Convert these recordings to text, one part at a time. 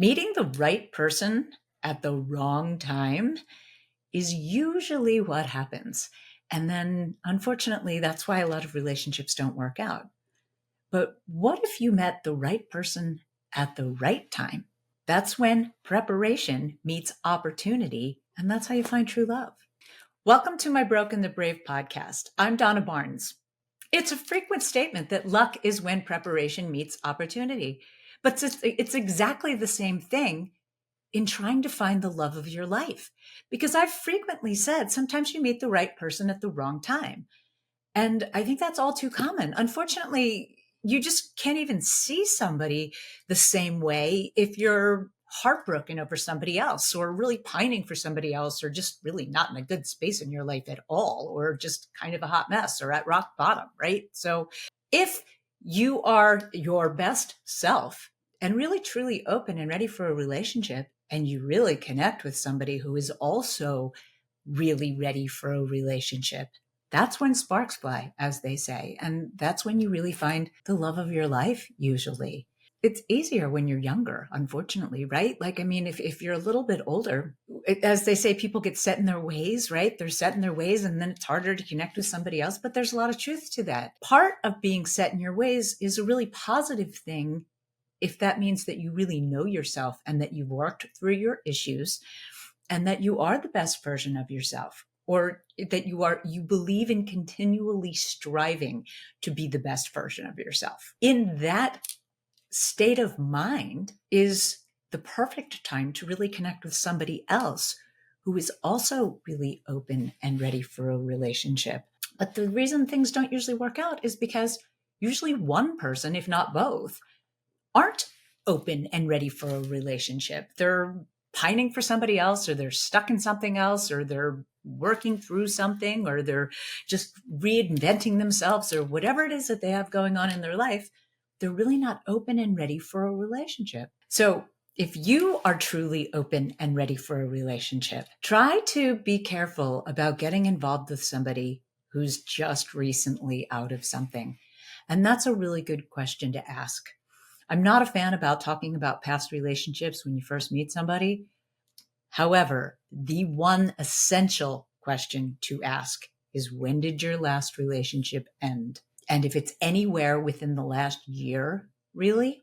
Meeting the right person at the wrong time is usually what happens. And then, unfortunately, that's why a lot of relationships don't work out. But what if you met the right person at the right time? That's when preparation meets opportunity, and that's how you find true love. Welcome to my Broken the Brave podcast. I'm Donna Barnes. It's a frequent statement that luck is when preparation meets opportunity, but it's exactly the same thing in trying to find the love of your life. Because I've frequently said sometimes you meet the right person at the wrong time. And I think that's all too common. Unfortunately, you just can't even see somebody the same way if you're heartbroken over somebody else or really pining for somebody else or just really not in a good space in your life at all or just kind of a hot mess or at rock bottom, right? So if you are your best self and really truly open and ready for a relationship and you really connect with somebody who is also really ready for a relationship, that's when sparks fly, as they say. And that's when you really find the love of your life, usually. It's easier when you're younger, unfortunately, right? Like, I mean, if you're a little bit older, as they say, people get set in their ways, right? They're set in their ways and then it's harder to connect with somebody else. But there's a lot of truth to that. Part of being set in your ways is a really positive thing if that means that you really know yourself and that you've worked through your issues and that you are the best version of yourself, or that you believe in continually striving to be the best version of yourself. In that state of mind is the perfect time to really connect with somebody else who is also really open and ready for a relationship. But the reason things don't usually work out is because usually one person, if not both, aren't open and ready for a relationship. They're pining for somebody else, or they're stuck in something else, or they're working through something, or they're just reinventing themselves, or whatever it is that they have going on in their life. They're really not open and ready for a relationship. So if you are truly open and ready for a relationship, try to be careful about getting involved with somebody who's just recently out of something. And that's a really good question to ask. I'm not a fan about talking about past relationships when you first meet somebody. However, the one essential question to ask is, when did your last relationship end? And if it's anywhere within the last year, really,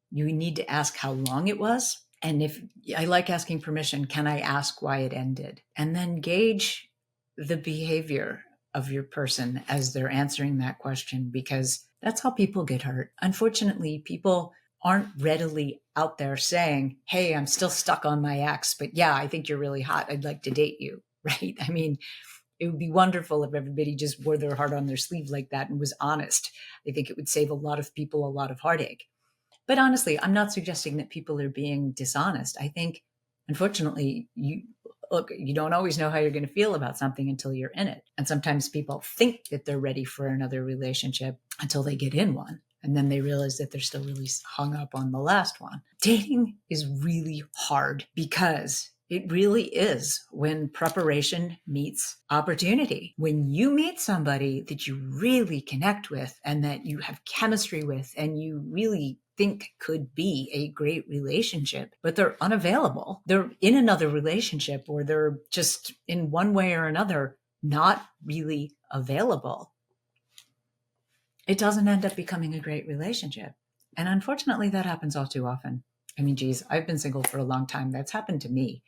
you need to ask how long it was. And if I like asking permission, can I ask why it ended? And then gauge the behavior of your person as they're answering that question, because that's how people get hurt. Unfortunately, people aren't readily out there saying, hey, I'm still stuck on my ex, but yeah, I think you're really hot. I'd like to date you, right? I mean, it would be wonderful if everybody just wore their heart on their sleeve like that and was honest. I think it would save a lot of people a lot of heartache. But honestly, I'm not suggesting that people are being dishonest. I think, unfortunately, you don't always know how you're going to feel about something until you're in it. And sometimes people think that they're ready for another relationship until they get in one. And then they realize that they're still really hung up on the last one. Dating is really hard because it really is when preparation meets opportunity. When you meet somebody that you really connect with and that you have chemistry with and you really think could be a great relationship, but they're unavailable. They're in another relationship, or they're just in one way or another not really available. It doesn't end up becoming a great relationship. And unfortunately, that happens all too often. I mean, geez, I've been single for a long time. That's happened to me.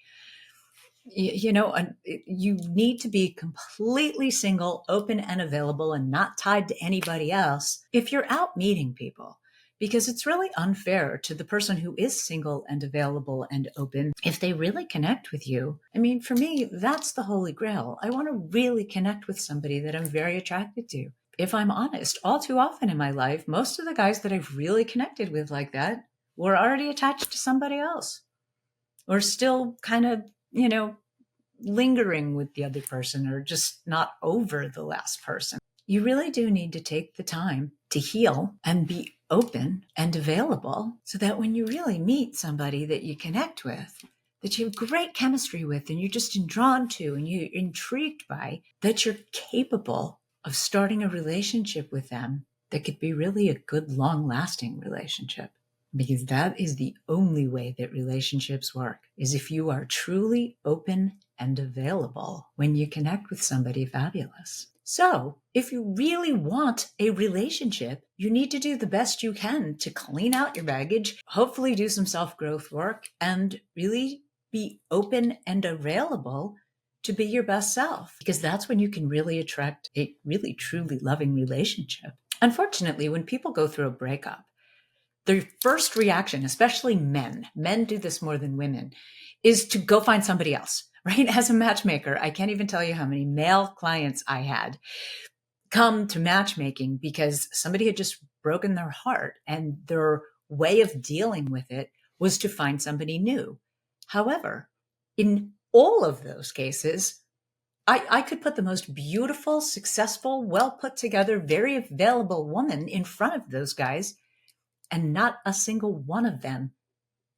You need to be completely single, open and available, and not tied to anybody else if you're out meeting people, because it's really unfair to the person who is single and available and open if they really connect with you. I mean, for me, that's the holy grail. I want to really connect with somebody that I'm very attracted to. If I'm honest, all too often in my life, most of the guys that I've really connected with like that were already attached to somebody else, or still kind of, lingering with the other person, or just not over the last person. You really do need to take the time to heal and be open and available so that when you really meet somebody that you connect with, that you have great chemistry with, and you're just drawn to and you're intrigued by, that you're capable of starting a relationship with them that could be really a good, long-lasting relationship. because that is the only way that relationships work, is if you are truly open and available when you connect with somebody fabulous. So if you really want a relationship, you need to do the best you can to clean out your baggage, hopefully do some self-growth work, and really be open and available to be your best self, because that's when you can really attract a really truly loving relationship. Unfortunately, when people go through a breakup, their first reaction, especially men do this more than women, is to go find somebody else, right? As a matchmaker, I can't even tell you how many male clients I had come to matchmaking because somebody had just broken their heart and their way of dealing with it was to find somebody new. However, in all of those cases, I could put the most beautiful, successful, well put together, very available woman in front of those guys, and not a single one of them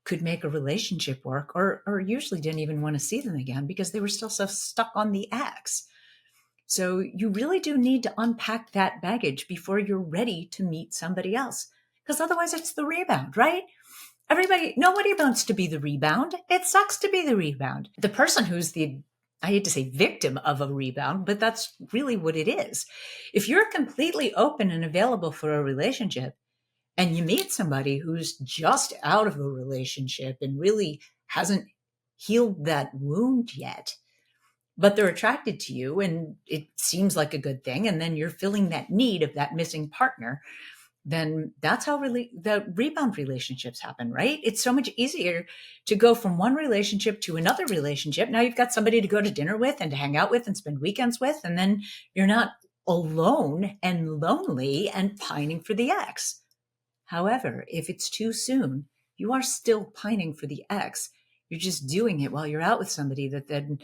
could make a relationship work, or usually didn't even want to see them again because they were still so stuck on the ex. So you really do need to unpack that baggage before you're ready to meet somebody else, because otherwise it's the rebound, right? Nobody wants to be the rebound. It sucks to be the rebound. The person who's I hate to say victim of a rebound, but that's really what it is. If you're completely open and available for a relationship, and you meet somebody who's just out of a relationship and really hasn't healed that wound yet, but they're attracted to you and it seems like a good thing, and then you're filling that need of that missing partner, then that's how really the rebound relationships happen, right? It's so much easier to go from one relationship to another relationship. Now you've got somebody to go to dinner with and to hang out with and spend weekends with, and then you're not alone and lonely and pining for the ex. However, if it's too soon, you are still pining for the ex. You're just doing it while you're out with somebody that then,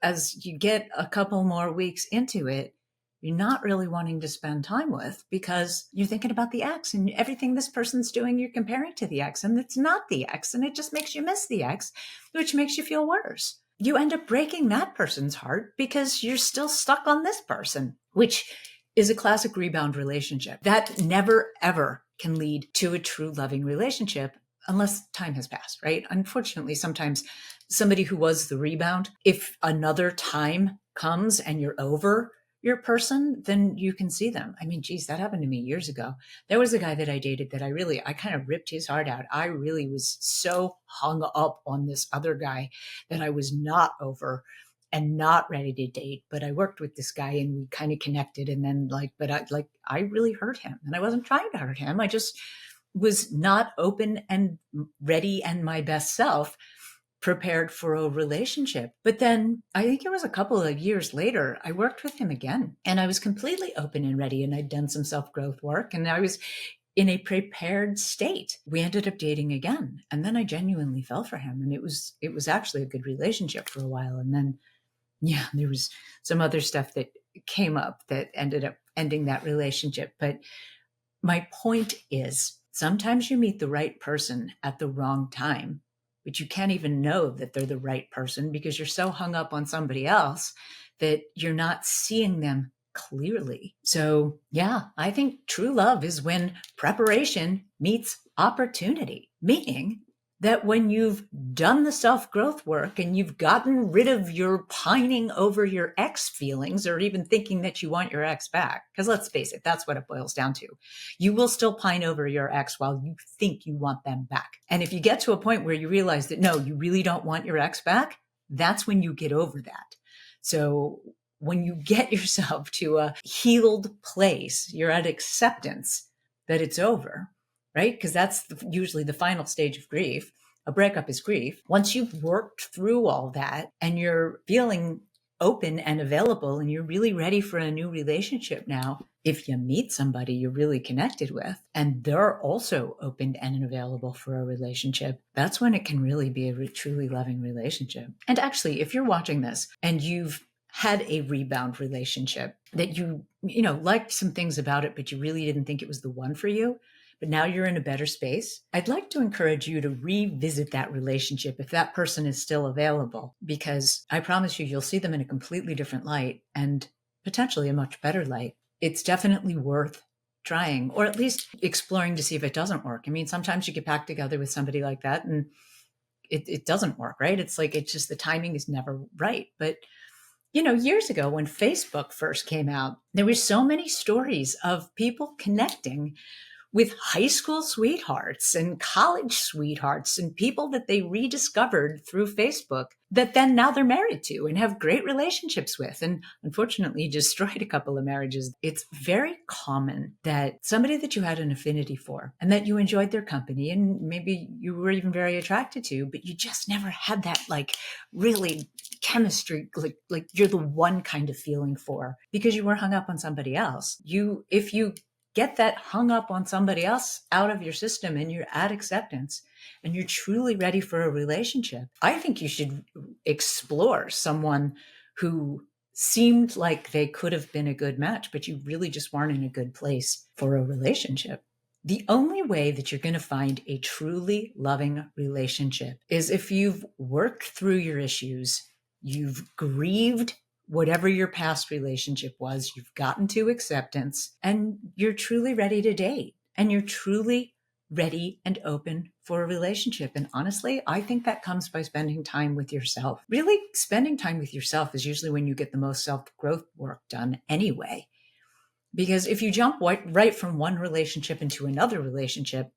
as you get a couple more weeks into it, you're not really wanting to spend time with because you're thinking about the ex, and everything this person's doing, you're comparing to the ex, and it's not the ex, and it just makes you miss the ex, which makes you feel worse. You end up breaking that person's heart because you're still stuck on this person, which is a classic rebound relationship that never, ever can lead to a true loving relationship unless time has passed, right? Unfortunately, sometimes somebody who was the rebound, if another time comes and you're over your person, then you can see them. I mean, geez, that happened to me years ago. There was a guy that I dated that I kind of ripped his heart out. I really was so hung up on this other guy that I was not over and not ready to date. But I worked with this guy and we kind of connected. And then I really hurt him, and I wasn't trying to hurt him. I just was not open and ready and my best self prepared for a relationship. But then I think it was a couple of years later, I worked with him again and I was completely open and ready, and I'd done some self-growth work and I was in a prepared state. We ended up dating again. And then I genuinely fell for him. And it was actually a good relationship for a while. And then, yeah, there was some other stuff that came up that ended up ending that relationship. But my point is, sometimes you meet the right person at the wrong time, but you can't even know that they're the right person because you're so hung up on somebody else that you're not seeing them clearly. So yeah, I think true love is when preparation meets opportunity, meaning that when you've done the self-growth work and you've gotten rid of your pining over your ex feelings, or even thinking that you want your ex back, because let's face it, that's what it boils down to. You will still pine over your ex while you think you want them back. And if you get to a point where you realize that, no, you really don't want your ex back, that's when you get over that. So when you get yourself to a healed place, you're at acceptance that it's over, right? Because that's usually the final stage of grief. A breakup is grief. Once you've worked through all that and you're feeling open and available and you're really ready for a new relationship now, if you meet somebody you're really connected with and they're also open and available for a relationship, that's when it can really be a truly loving relationship. And actually, if you're watching this and you've had a rebound relationship that you liked some things about it, but you really didn't think it was the one for you, but now you're in a better space, I'd like to encourage you to revisit that relationship if that person is still available, because I promise you'll see them in a completely different light and potentially a much better light. It's definitely worth trying, or at least exploring to see if it doesn't work. I mean, sometimes you get back together with somebody like that and it doesn't work, right? It's like, it's just the timing is never right. But, years ago when Facebook first came out, there were so many stories of people connecting with high school sweethearts and college sweethearts and people that they rediscovered through Facebook that then now they're married to and have great relationships with, and unfortunately destroyed a couple of marriages. It's very common that somebody that you had an affinity for and that you enjoyed their company and maybe you were even very attracted to, but you just never had that like really chemistry, like you're the one kind of feeling for, because you were hung up on somebody else. If you get that hung up on somebody else out of your system and you're at acceptance and you're truly ready for a relationship, I think you should explore someone who seemed like they could have been a good match, but you really just weren't in a good place for a relationship. The only way that you're going to find a truly loving relationship is if you've worked through your issues, you've grieved whatever your past relationship was, you've gotten to acceptance, and you're truly ready to date, and you're truly ready and open for a relationship. And honestly, I think that comes by spending time with yourself. Really, spending time with yourself is usually when you get the most self-growth work done anyway. Because if you jump right from one relationship into another relationship,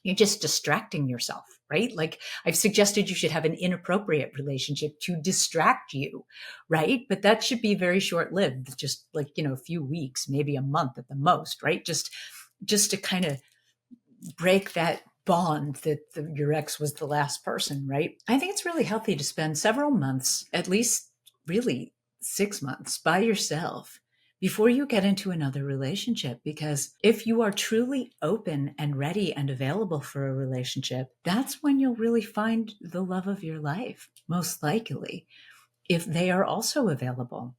you're just distracting yourself, right? Like I've suggested you should have an inappropriate relationship to distract you, right? But that should be very short-lived, just like, a few weeks, maybe a month at the most, right? Just to kind of break that bond that your ex was the last person, right? I think it's really healthy to spend several months, at least really 6 months by yourself before you get into another relationship. Because if you are truly open and ready and available for a relationship, that's when you'll really find the love of your life, most likely, if they are also available.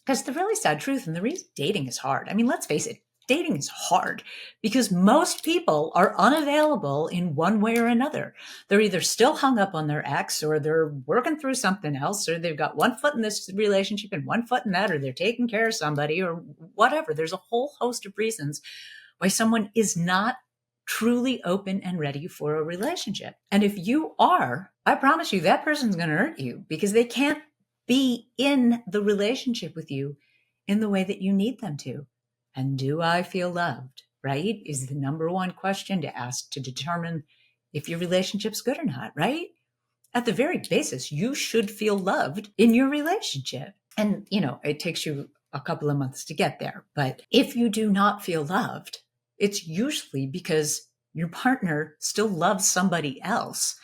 Because the really sad truth, and the reason dating is hard, I mean, let's face it, dating is hard because most people are unavailable in one way or another. They're either still hung up on their ex, or they're working through something else, or they've got one foot in this relationship and one foot in that, or they're taking care of somebody or whatever. There's a whole host of reasons why someone is not truly open and ready for a relationship. And if you are, I promise you that person's going to hurt you, because they can't be in the relationship with you in the way that you need them to. And do I feel loved, right? Is the number one question to ask to determine if your relationship's good or not, right? At the very basis, you should feel loved in your relationship. And, it takes you a couple of months to get there. But if you do not feel loved, it's usually because your partner still loves somebody else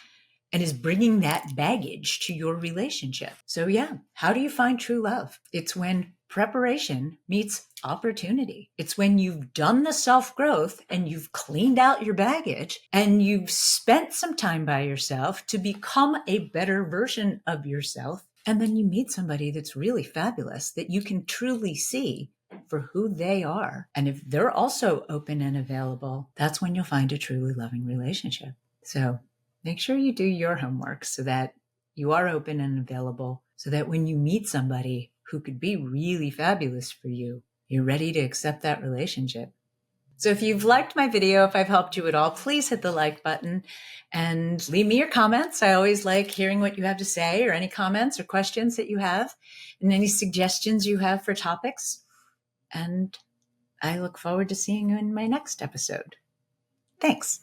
and is bringing that baggage to your relationship. So yeah, how do you find true love? It's when preparation meets opportunity. It's when you've done the self-growth and you've cleaned out your baggage and you've spent some time by yourself to become a better version of yourself. And then you meet somebody that's really fabulous that you can truly see for who they are. And if they're also open and available, that's when you'll find a truly loving relationship. So make sure you do your homework so that you are open and available, so that when you meet somebody who could be really fabulous for you, you're ready to accept that relationship. So if you've liked my video, if I've helped you at all, please hit the like button and leave me your comments. I always like hearing what you have to say, or any comments or questions that you have, and any suggestions you have for topics. And I look forward to seeing you in my next episode. Thanks.